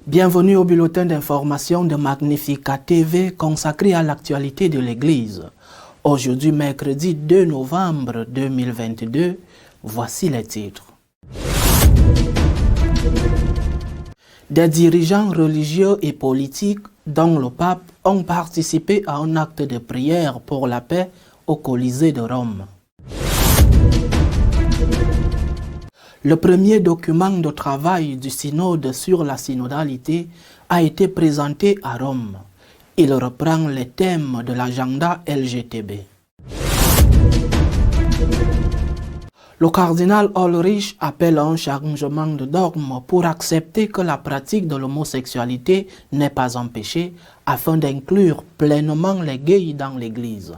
Bienvenue au bulletin d'information de Magnificat TV consacré à l'actualité de l'Église. Aujourd'hui, mercredi 2 novembre 2022, voici les titres. Des dirigeants religieux et politiques, dont le pape, ont participé à un acte de prière pour la paix au Colisée de Rome. Le premier document de travail du synode sur la synodalité a été présenté à Rome. Il reprend les thèmes de l'agenda LGTB. Le cardinal Ulrich appelle à un changement de dogme pour accepter que la pratique de l'homosexualité n'est pas un péché, afin d'inclure pleinement les gays dans l'Église.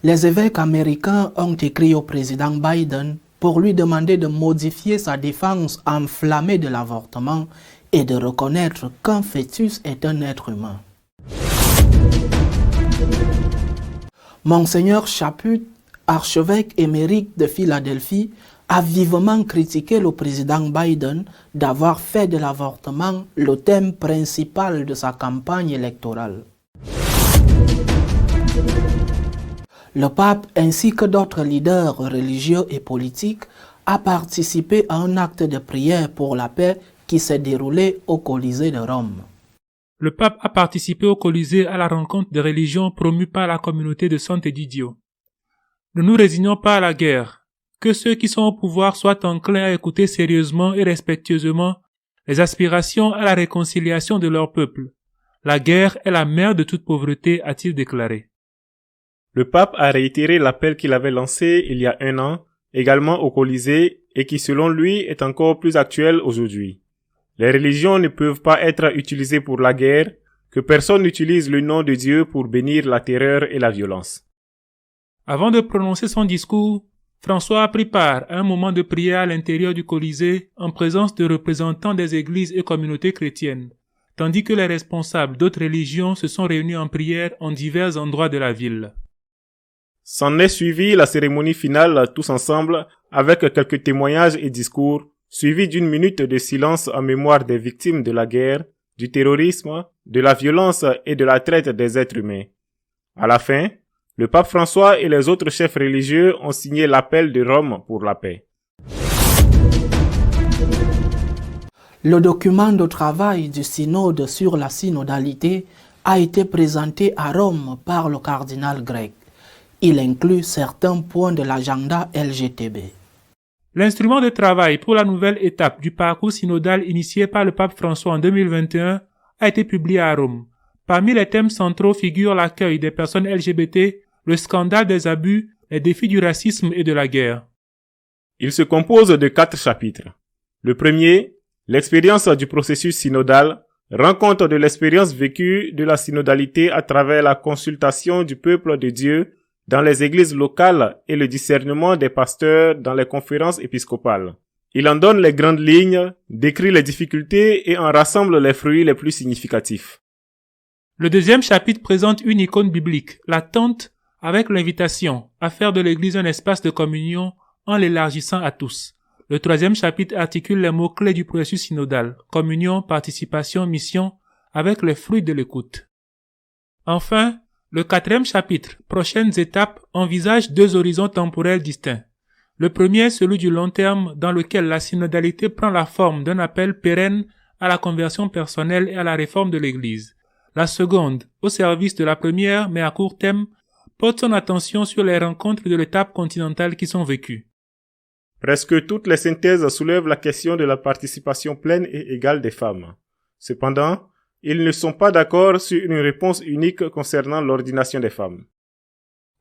Les évêques américains ont écrit au président Biden pour lui demander de modifier sa défense enflammée de l'avortement et de reconnaître qu'un fœtus est un être humain. Monseigneur Chaput, archevêque émérite de Philadelphie, a vivement critiqué le président Biden d'avoir fait de l'avortement le thème principal de sa campagne électorale. Le pape ainsi que d'autres leaders religieux et politiques ont participé à un acte de prière pour la paix qui s'est déroulé au Colisée de Rome. Le pape a participé au Colisée à la rencontre des religions promue par la communauté de Sant'Egidio. Ne nous résignons pas à la guerre. Que ceux qui sont au pouvoir soient enclins à écouter sérieusement et respectueusement les aspirations à la réconciliation de leur peuple. La guerre est la mère de toute pauvreté, a-t-il déclaré. Le pape a réitéré l'appel qu'il avait lancé il y a un an, également au Colisée, et qui selon lui est encore plus actuel aujourd'hui. Les religions ne peuvent pas être utilisées pour la guerre, que personne n'utilise le nom de Dieu pour bénir la terreur et la violence. Avant de prononcer son discours, François a pris part à un moment de prière à l'intérieur du Colisée en présence de représentants des églises et communautés chrétiennes, tandis que les responsables d'autres religions se sont réunis en prière en divers endroits de la ville. S'en est suivi la cérémonie finale tous ensemble avec quelques témoignages et discours, suivis d'une minute de silence en mémoire des victimes de la guerre, du terrorisme, de la violence et de la traite des êtres humains. À la fin, le pape François et les autres chefs religieux ont signé l'appel de Rome pour la paix. Le document de travail du synode sur la synodalité a été présenté à Rome par le cardinal grec. Il inclut certains points de l'agenda LGTB. L'instrument de travail pour la nouvelle étape du parcours synodal initié par le pape François en 2021 a été publié à Rome. Parmi les thèmes centraux figurent l'accueil des personnes LGBT, le scandale des abus, les défis du racisme et de la guerre. Il se compose de 4 chapitres. Le premier, l'expérience du processus synodal, rend compte de l'expérience vécue de la synodalité à travers la consultation du peuple de Dieu dans les églises locales et le discernement des pasteurs dans les conférences épiscopales. Il en donne les grandes lignes, décrit les difficultés et en rassemble les fruits les plus significatifs. Le deuxième chapitre présente une icône biblique, la tente, avec l'invitation à faire de l'église un espace de communion en l'élargissant à tous. Le troisième chapitre articule les mots-clés du processus synodal, communion, participation, mission, avec les fruits de l'écoute. Enfin, le quatrième chapitre, prochaines étapes, envisage 2 horizons temporels distincts. Le premier, celui du long terme, dans lequel la synodalité prend la forme d'un appel pérenne à la conversion personnelle et à la réforme de l'Église. La seconde, au service de la première, mais à court terme, porte son attention sur les rencontres de l'étape continentale qui sont vécues. Presque toutes les synthèses soulèvent la question de la participation pleine et égale des femmes. Cependant, ils ne sont pas d'accord sur une réponse unique concernant l'ordination des femmes.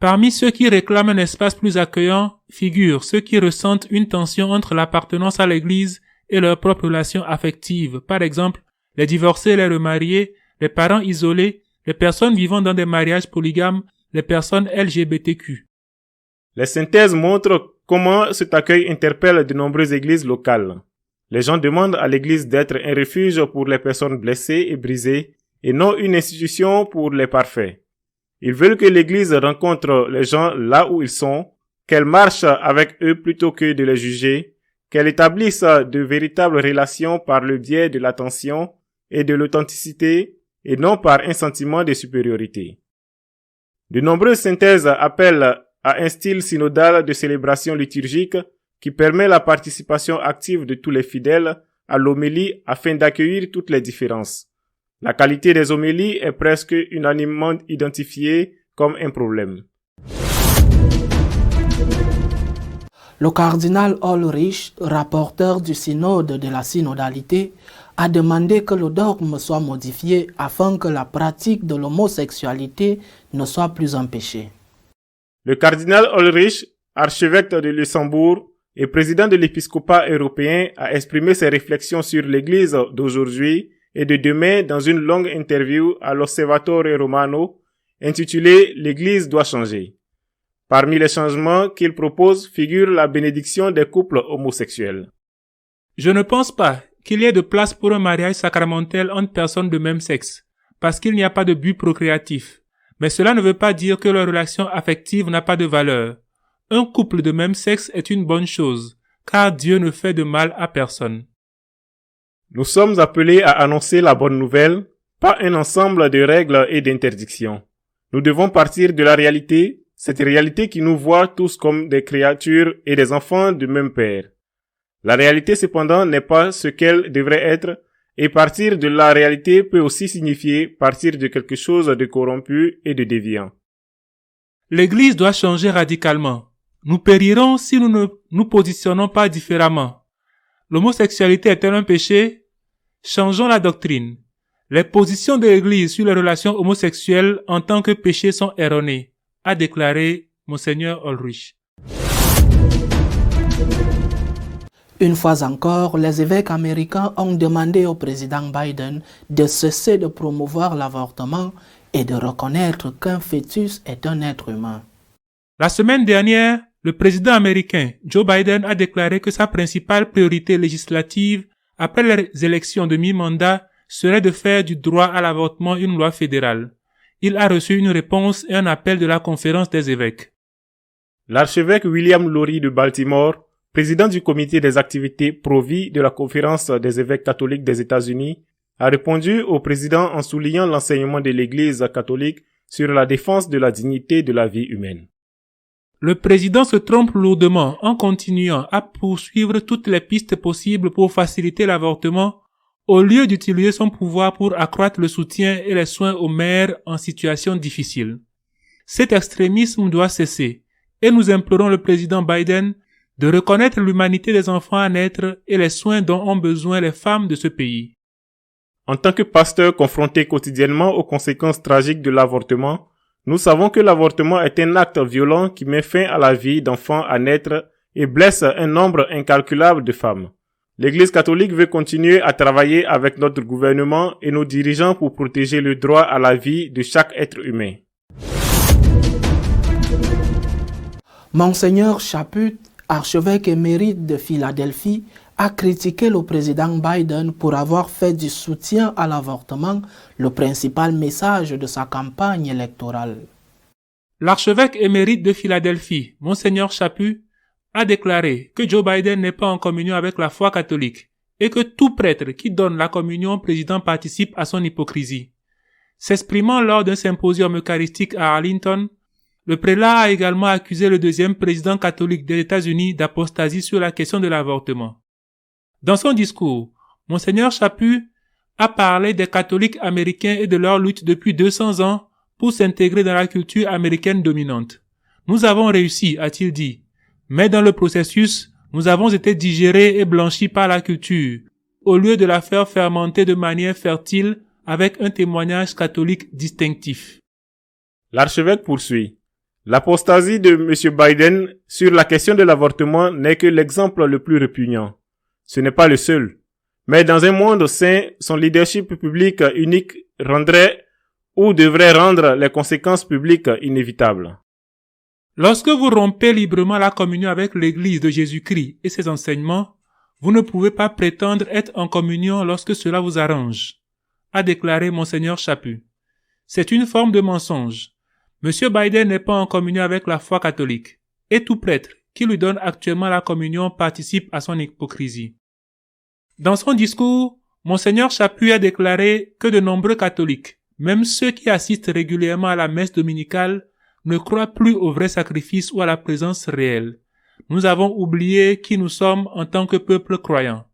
Parmi ceux qui réclament un espace plus accueillant figurent ceux qui ressentent une tension entre l'appartenance à l'Église et leurs propres relations affectives, par exemple les divorcés et les remariés, les parents isolés, les personnes vivant dans des mariages polygames, les personnes LGBTQ. Les synthèses montrent comment cet accueil interpelle de nombreuses églises locales. Les gens demandent à l'église d'être un refuge pour les personnes blessées et brisées, et non une institution pour les parfaits. Ils veulent que l'Église rencontre les gens là où ils sont, qu'elle marche avec eux plutôt que de les juger, qu'elle établisse de véritables relations par le biais de l'attention et de l'authenticité et non par un sentiment de supériorité. De nombreuses synthèses appellent à un style synodal de célébration liturgique qui permet la participation active de tous les fidèles à l'homélie afin d'accueillir toutes les différences. La qualité des homélies est presque unanimement identifiée comme un problème. Le cardinal Ulrich, rapporteur du synode de la synodalité, a demandé que le dogme soit modifié afin que la pratique de l'homosexualité ne soit plus empêchée. Le cardinal Ulrich, archevêque de Luxembourg et président de l'épiscopat européen, a exprimé ses réflexions sur l'Église d'aujourd'hui et de demain dans une longue interview à l'Osservatore Romano intitulée « L'Église doit changer ». Parmi les changements qu'il propose figure la bénédiction des couples homosexuels. Je ne pense pas qu'il y ait de place pour un mariage sacramentel entre personnes de même sexe, parce qu'il n'y a pas de but procréatif. Mais cela ne veut pas dire que leur relation affective n'a pas de valeur. Un couple de même sexe est une bonne chose, car Dieu ne fait de mal à personne. Nous sommes appelés à annoncer la bonne nouvelle, pas un ensemble de règles et d'interdictions. Nous devons partir de la réalité, cette réalité qui nous voit tous comme des créatures et des enfants du même Père. La réalité cependant n'est pas ce qu'elle devrait être, et partir de la réalité peut aussi signifier partir de quelque chose de corrompu et de déviant. L'Église doit changer radicalement. Nous périrons si nous ne nous positionnons pas différemment. L'homosexualité est-elle un péché? Changeons la doctrine. Les positions de l'Église sur les relations homosexuelles en tant que péché sont erronées, a déclaré Monseigneur Ulrich. Une fois encore, les évêques américains ont demandé au président Biden de cesser de promouvoir l'avortement et de reconnaître qu'un fœtus est un être humain. La semaine dernière, le président américain Joe Biden a déclaré que sa principale priorité législative après les élections de mi-mandat serait de faire du droit à l'avortement une loi fédérale. Il a reçu une réponse et un appel de la conférence des évêques. L'archevêque William Lori de Baltimore, président du comité des activités pro-vie de la conférence des évêques catholiques des États-Unis, a répondu au président en soulignant l'enseignement de l'Église catholique sur la défense de la dignité de la vie humaine. Le président se trompe lourdement en continuant à poursuivre toutes les pistes possibles pour faciliter l'avortement au lieu d'utiliser son pouvoir pour accroître le soutien et les soins aux mères en situation difficile. Cet extrémisme doit cesser et nous implorons le président Biden de reconnaître l'humanité des enfants à naître et les soins dont ont besoin les femmes de ce pays. En tant que pasteurs confrontés quotidiennement aux conséquences tragiques de l'avortement, nous savons que l'avortement est un acte violent qui met fin à la vie d'enfants à naître et blesse un nombre incalculable de femmes. L'Église catholique veut continuer à travailler avec notre gouvernement et nos dirigeants pour protéger le droit à la vie de chaque être humain. Monseigneur Chaput, archevêque émérite de Philadelphie, a critiqué le président Biden pour avoir fait du soutien à l'avortement le principal message de sa campagne électorale. L'archevêque émérite de Philadelphie, Monseigneur Chaput, a déclaré que Joe Biden n'est pas en communion avec la foi catholique et que tout prêtre qui donne la communion au président participe à son hypocrisie. S'exprimant lors d'un symposium eucharistique à Arlington, le prélat a également accusé le deuxième président catholique des États-Unis d'apostasie sur la question de l'avortement. Dans son discours, Monseigneur Chaput a parlé des catholiques américains et de leur lutte depuis 200 ans pour s'intégrer dans la culture américaine dominante. Nous avons réussi, a-t-il dit, mais dans le processus, nous avons été digérés et blanchis par la culture, au lieu de la faire fermenter de manière fertile avec un témoignage catholique distinctif. L'archevêque poursuit. L'apostasie de M. Biden sur la question de l'avortement n'est que l'exemple le plus répugnant. Ce n'est pas le seul. Mais dans un monde sain, son leadership public unique rendrait ou devrait rendre les conséquences publiques inévitables. Lorsque vous rompez librement la communion avec l'Église de Jésus-Christ et ses enseignements, vous ne pouvez pas prétendre être en communion lorsque cela vous arrange. a déclaré Monseigneur Chaput. C'est une forme de mensonge. Monsieur Biden n'est pas en communion avec la foi catholique, et tout prêtre qui lui donne actuellement la communion participe à son hypocrisie. Dans son discours, Monseigneur Chaput a déclaré que de nombreux catholiques, même ceux qui assistent régulièrement à la messe dominicale, ne croient plus au vrai sacrifice ou à la présence réelle. Nous avons oublié qui nous sommes en tant que peuple croyant.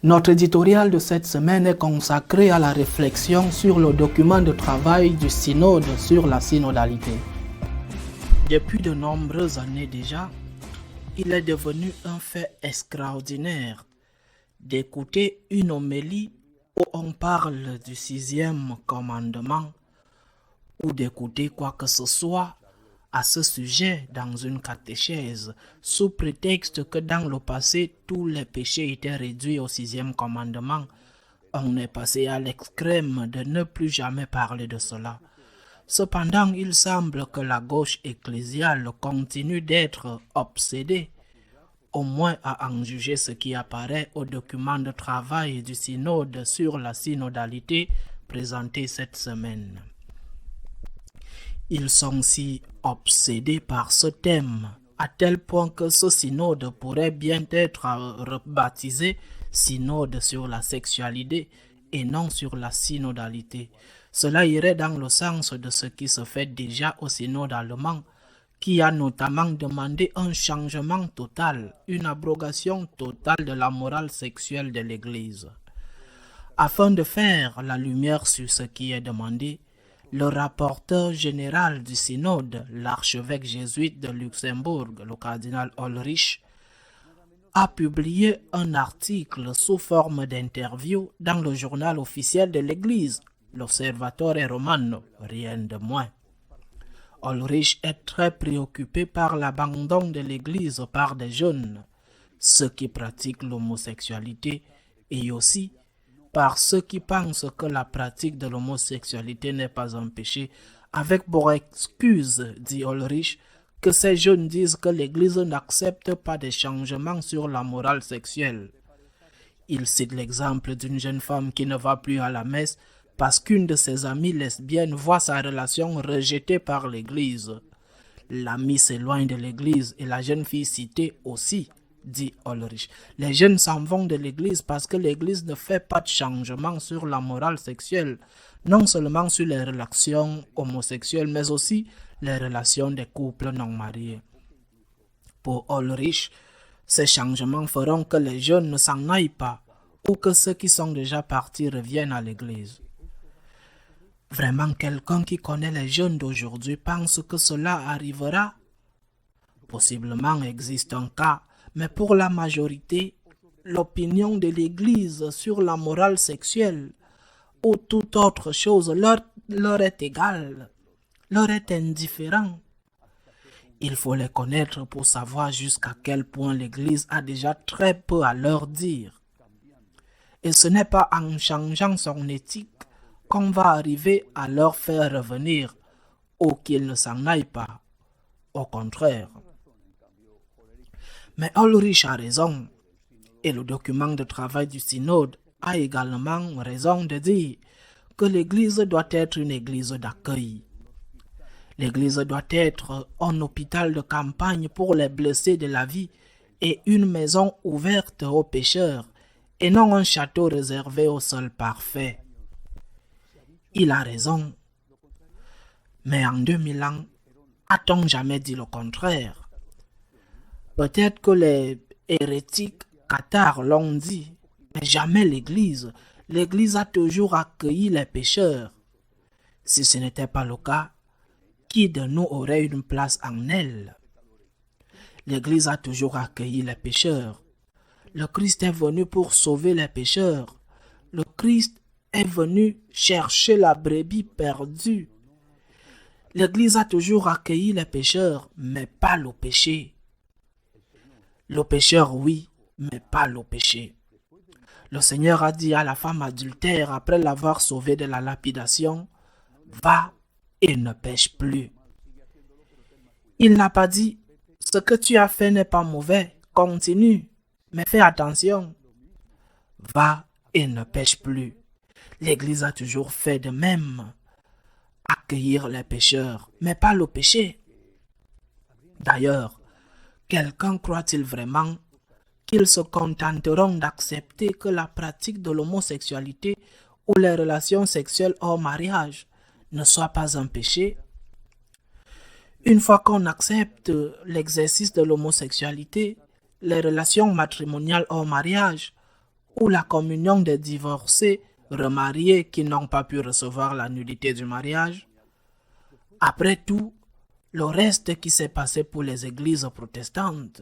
Notre éditorial de cette semaine est consacré à la réflexion sur le document de travail du synode sur la synodalité. Depuis de nombreuses années déjà, il est devenu un fait extraordinaire d'écouter une homélie où on parle du 6e commandement ou d'écouter quoi que ce soit à ce sujet dans une catéchèse, sous prétexte que dans le passé, tous les péchés étaient réduits au 6e commandement. On est passé à l'extrême de ne plus jamais parler de cela. Cependant, il semble que la gauche ecclésiale continue d'être obsédée, au moins à en juger ce qui apparaît au document de travail du synode sur la synodalité présenté cette semaine. Ils sont si obsédés par ce thème, à tel point que ce synode pourrait bien être rebaptisé synode sur la sexualité et non sur la synodalité. Cela irait dans le sens de ce qui se fait déjà au synode allemand, qui a notamment demandé un changement total, une abrogation totale de la morale sexuelle de l'Église. Afin de faire la lumière sur ce qui est demandé, le rapporteur général du synode, l'archevêque jésuite de Luxembourg, le cardinal Ulrich, a publié un article sous forme d'interview dans le journal officiel de l'Église, l'Osservatore Romano, rien de moins. Ulrich est très préoccupé par l'abandon de l'Église par des jeunes, ceux qui pratiquent l'homosexualité, et aussi par ceux qui pensent que la pratique de l'homosexualité n'est pas un péché, avec pour excuse, dit Ulrich, que ces jeunes disent que l'Église n'accepte pas de changements sur la morale sexuelle. Il cite l'exemple d'une jeune femme qui ne va plus à la messe parce qu'une de ses amies lesbiennes voit sa relation rejetée par l'Église. L'amie s'éloigne de l'Église et la jeune fille citée aussi, dit Ulrich. Les jeunes s'en vont de l'Église parce que l'Église ne fait pas de changement sur la morale sexuelle, non seulement sur les relations homosexuelles, mais aussi les relations des couples non mariés. Pour Ulrich, ces changements feront que les jeunes ne s'en aillent pas ou que ceux qui sont déjà partis reviennent à l'Église. Vraiment, quelqu'un qui connaît les jeunes d'aujourd'hui pense que cela arrivera? Possiblement existe un cas, mais pour la majorité, l'opinion de l'Église sur la morale sexuelle ou toute autre chose leur est égale, leur est indifférent. Il faut les connaître pour savoir jusqu'à quel point l'Église a déjà très peu à leur dire. Et ce n'est pas en changeant son éthique qu'on va arriver à leur faire revenir ou qu'ils ne s'en aillent pas. Au contraire. Mais Ulrich a raison, et le document de travail du synode a également raison de dire que l'Église doit être une Église d'accueil. L'Église doit être un hôpital de campagne pour les blessés de la vie et une maison ouverte aux pécheurs, et non un château réservé aux seuls parfaits. Il a raison. Mais en 2000 ans, a-t-on jamais dit le contraire? Peut-être que les hérétiques cathares l'ont dit, mais jamais l'Église. L'Église a toujours accueilli les pécheurs. Si ce n'était pas le cas, qui de nous aurait une place en elle? L'Église a toujours accueilli les pécheurs. Le Christ est venu pour sauver les pécheurs. Le Christ est venu chercher la brebis perdue. L'Église a toujours accueilli les pécheurs, mais pas le péché. Le pécheur, oui, mais pas le péché. Le Seigneur a dit à la femme adultère, après l'avoir sauvée de la lapidation, « Va et ne pêche plus. » Il n'a pas dit, « Ce que tu as fait n'est pas mauvais, continue, mais fais attention. » va et ne pêche plus. L'Église a toujours fait de même, accueillir les pécheurs, mais pas le péché. D'ailleurs, quelqu'un croit-il vraiment qu'ils se contenteront d'accepter que la pratique de l'homosexualité ou les relations sexuelles hors mariage ne soit pas un péché? Une fois qu'on accepte l'exercice de l'homosexualité, les relations matrimoniales hors mariage ou la communion des divorcés remariés qui n'ont pas pu recevoir la nullité du mariage, après tout, le reste qui s'est passé pour les églises protestantes,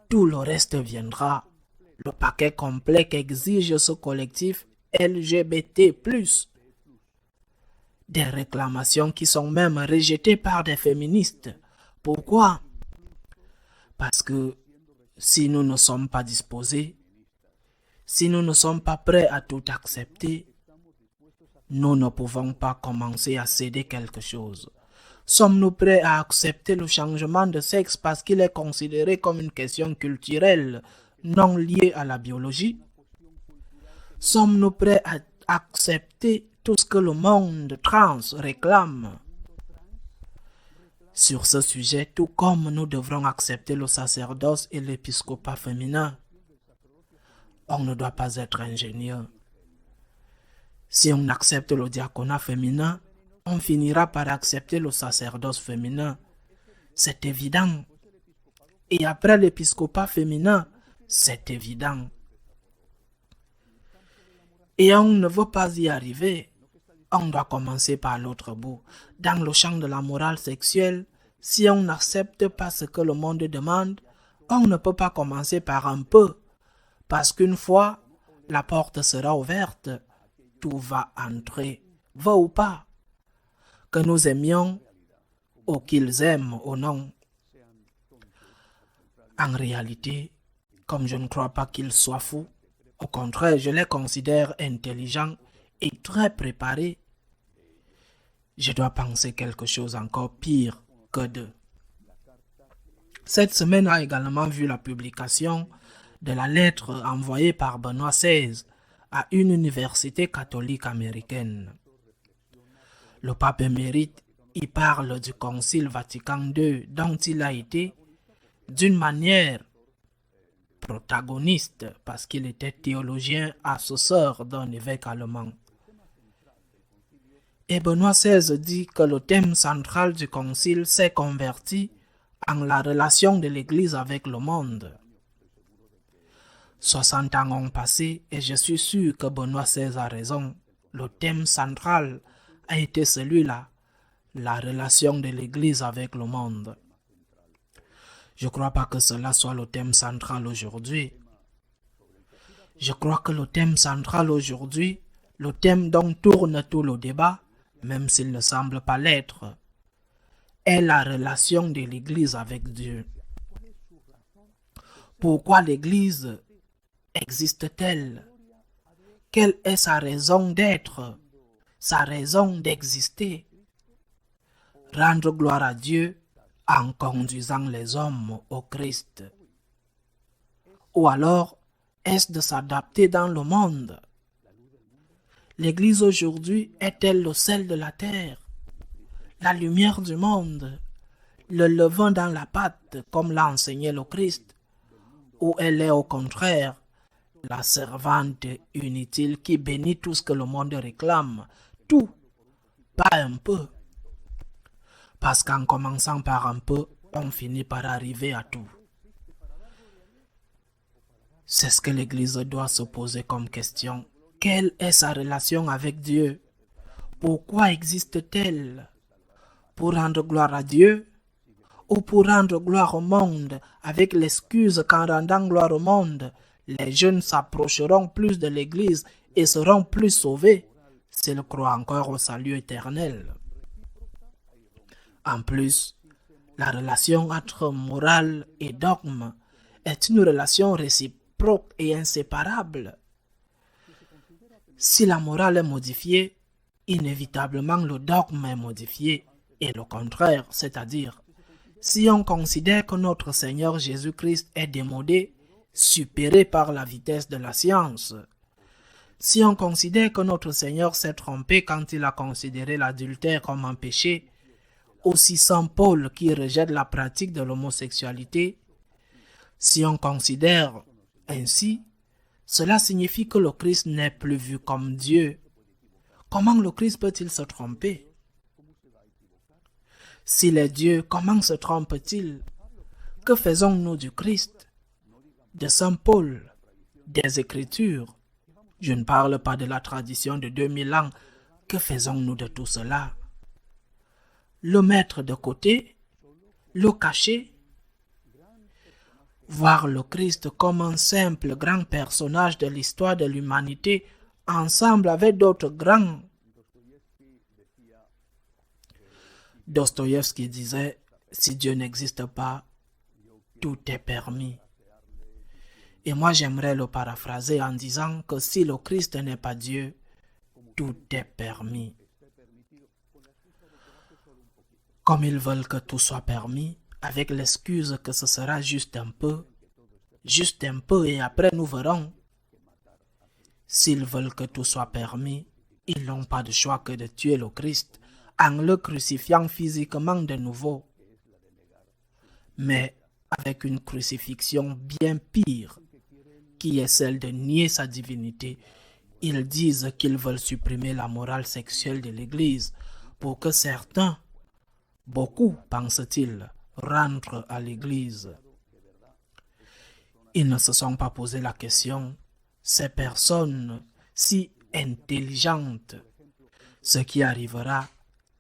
tout le reste viendra, le paquet complet qu'exige ce collectif LGBT+. Des réclamations qui sont même rejetées par des féministes. Pourquoi? Parce que si nous ne sommes pas disposés, si nous ne sommes pas prêts à tout accepter, nous ne pouvons pas commencer à céder quelque chose. Sommes-nous prêts à accepter le changement de sexe parce qu'il est considéré comme une question culturelle non liée à la biologie? Sommes-nous prêts à accepter tout ce que le monde trans réclame? Sur ce sujet, tout comme nous devrons accepter le sacerdoce et l'épiscopat féminin, on ne doit pas être ingénieux. Si on accepte le diaconat féminin, on finira par accepter le sacerdoce féminin. C'est évident. Et après l'épiscopat féminin, c'est évident. Et on ne veut pas y arriver. On doit commencer par l'autre bout. Dans le champ de la morale sexuelle, si on n'accepte pas ce que le monde demande, on ne peut pas commencer par un peu. Parce qu'une fois, la porte sera ouverte, tout va entrer, va ou pas. Que nous aimions ou qu'ils aiment ou non. En réalité, comme je ne crois pas qu'ils soient fous, au contraire, je les considère intelligents et très préparés, je dois penser quelque chose encore pire que d'eux. Cette semaine a également vu la publication de la lettre envoyée par Benoît XVI à une université catholique américaine. Le pape émérite y parle du Concile Vatican II dont il a été, d'une manière protagoniste, parce qu'il était théologien assesseur d'un évêque allemand. Et Benoît XVI dit que le thème central du concile s'est converti en la relation de l'Église avec le monde. 60 ans ont passé et je suis sûr que Benoît XVI a raison. Le thème central a été celui-là, la relation de l'Église avec le monde. Je ne crois pas que cela soit le thème central aujourd'hui. Je crois que le thème central aujourd'hui, le thème dont tourne tout le débat, même s'il ne semble pas l'être, est la relation de l'Église avec Dieu. Pourquoi l'Église existe-t-elle? Quelle est sa raison d'être, sa raison d'exister? Rendre gloire à Dieu en conduisant les hommes au Christ. Ou alors, est-ce de s'adapter dans le monde? L'Église aujourd'hui est-elle le sel de la terre, la lumière du monde, le levain dans la pâte, comme l'a enseigné le Christ, ou elle est au contraire la servante inutile qui bénit tout ce que le monde réclame, tout, pas un peu. Parce qu'en commençant par un peu, on finit par arriver à tout. C'est ce que l'Église doit se poser comme question. Quelle est sa relation avec Dieu? Pourquoi existe-t-elle? Pour rendre gloire à Dieu? Ou pour rendre gloire au monde, avec l'excuse qu'en rendant gloire au monde, les jeunes s'approcheront plus de l'Église et seront plus sauvés s'ils croient encore au salut éternel? En plus, la relation entre morale et dogme est une relation réciproque et inséparable. Si la morale est modifiée, inévitablement le dogme est modifié, et le contraire, c'est-à-dire, si on considère que notre Seigneur Jésus-Christ est démodé, supérée par la vitesse de la science. Si on considère que notre Seigneur s'est trompé quand il a considéré l'adultère comme un péché, aussi Saint Paul qui rejette la pratique de l'homosexualité, si on considère ainsi, cela signifie que le Christ n'est plus vu comme Dieu. Comment le Christ peut-il se tromper? S'il est Dieu, comment se trompe-t-il? Que faisons-nous du Christ, de Saint Paul, des Écritures? Je ne parle pas de la tradition de 2000 ans. Que faisons-nous de tout cela? Le mettre de côté, le cacher, voir le Christ comme un simple grand personnage de l'histoire de l'humanité ensemble avec d'autres grands. Dostoïevski disait, si Dieu n'existe pas, tout est permis. Et moi j'aimerais le paraphraser en disant que si le Christ n'est pas Dieu, tout est permis. Comme ils veulent que tout soit permis, avec l'excuse que ce sera juste un peu et après nous verrons. S'ils veulent que tout soit permis, ils n'ont pas de choix que de tuer le Christ en le crucifiant physiquement de nouveau. Mais avec une crucifixion bien pire, qui est celle de nier sa divinité, ils disent qu'ils veulent supprimer la morale sexuelle de l'Église pour que certains, beaucoup pensent-ils, rentrent à l'Église. Ils ne se sont pas posé la question, ces personnes si intelligentes, ce qui arrivera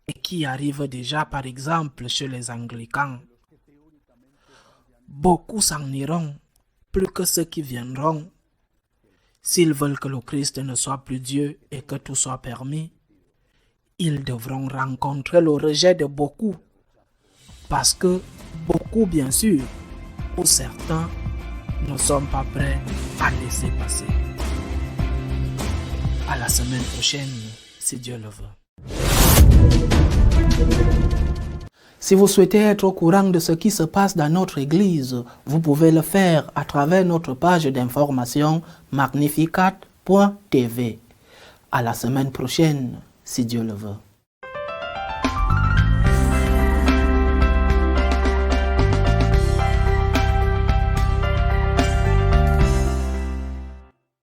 et qui arrive déjà par exemple chez les anglicans. Beaucoup s'en iront, plus que ceux qui viendront. S'ils veulent que le Christ ne soit plus Dieu et que tout soit permis, ils devront rencontrer le rejet de beaucoup. Parce que beaucoup, bien sûr, ou certains, ne sont pas prêts à laisser passer. À la semaine prochaine, si Dieu le veut. Si vous souhaitez être au courant de ce qui se passe dans notre Église, vous pouvez le faire à travers notre page d'information magnificat.tv. À la semaine prochaine, si Dieu le veut.